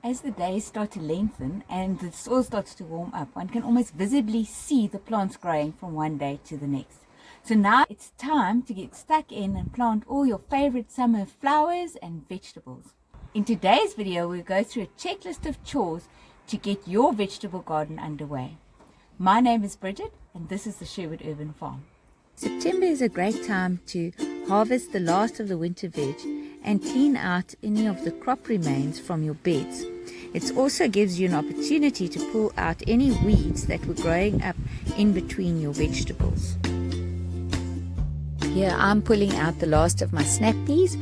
As the days start to lengthen and the soil starts to warm up, one can almost visibly see the plants growing from one day to the next. So now it's time to get stuck in and plant all your favorite summer flowers and vegetables. In today's video, we'll go through a checklist of chores to get your vegetable garden underway. My name is Bridget and this is the Sherwood Urban Farm. September is a great time to harvest the last of the winter veg and clean out any of the crop remains from your beds. It also gives you an opportunity to pull out any weeds that were growing up in between your vegetables. Here I'm pulling out the last of my snap peas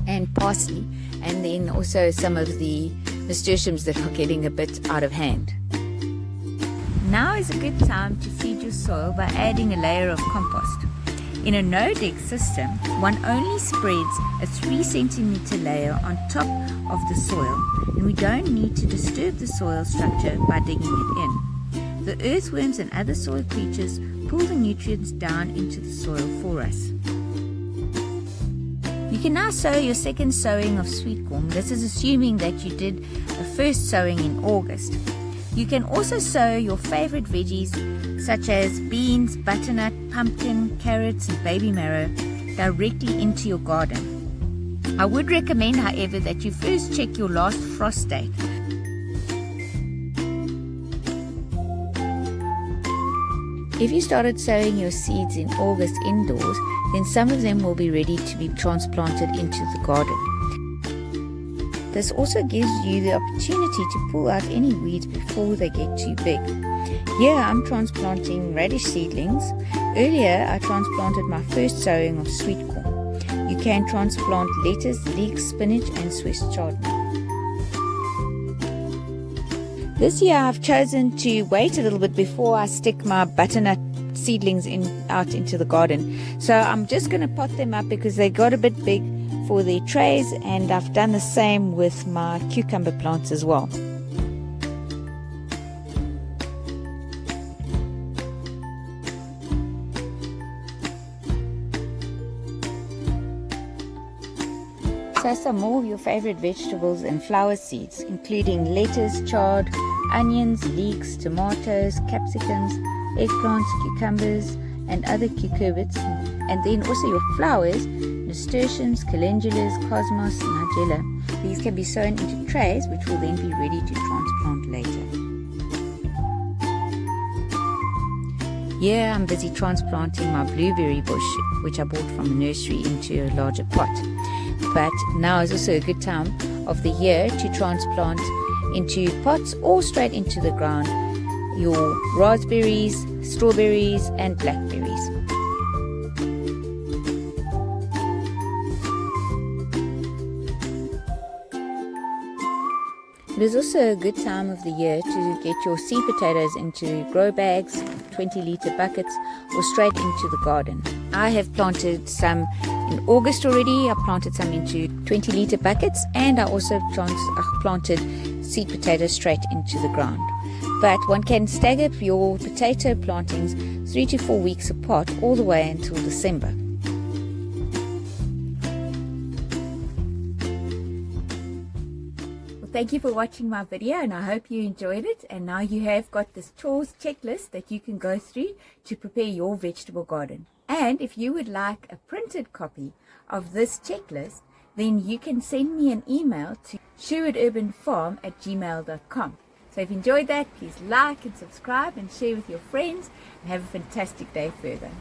and parsley, and then also some of the nasturtiums that are getting a bit out of hand. Now is a good time to feed your soil by adding a layer of compost. In a no-dig system, one only spreads a 3 centimeter layer on top of the soil, and we don't need to disturb the soil structure by digging it in. The earthworms and other soil creatures pull the nutrients down into the soil for us. You can now sow your second sowing of sweet corn. This is assuming that you did a first sowing in August. You can also sow your favorite veggies such as beans, butternut, pumpkin, carrots and baby marrow directly into your garden. I would recommend, however, that you first check your last frost date. If you started sowing your seeds in August indoors, then some of them will be ready to be transplanted into the garden. This also gives you the opportunity to pull out any weeds before they get too big. Here I'm transplanting radish seedlings. Earlier I transplanted my first sowing of sweet corn. You can transplant lettuce, leeks, spinach and Swiss chard. This year I've chosen to wait a little bit before I stick my butternut seedlings out into the garden. So I'm just going to pot them up because they got a bit big for their trays, and I've done the same with my cucumber plants as well. Sow some more of your favorite vegetables and flower seeds, including lettuce, chard, onions, leeks, tomatoes, capsicums, eggplants, cucumbers, and other cucurbits, and then also your flowers, nasturtiums, calendulas, cosmos, nigella. These can be sown into trays which will then be ready to transplant later. Here I'm busy transplanting my blueberry bush, which I bought from a nursery, into a larger pot. But now is also a good time of the year to transplant into pots or straight into the ground your raspberries, strawberries and blackberries. It is also a good time of the year to get your seed potatoes into grow bags, 20-litre buckets or straight into the garden. I have planted some in August already. I planted some into 20-litre buckets, and I also planted seed potatoes straight into the ground. But one can stagger your potato plantings 3 to 4 weeks apart all the way until December. Thank you for watching my video, and I hope you enjoyed it. And now you have got this chores checklist that you can go through to prepare your vegetable garden. And if you would like a printed copy of this checklist, then you can send me an email to sherwoodurbanfarm@gmail.com. So if you enjoyed that, please like and subscribe and share with your friends, and have a fantastic day further.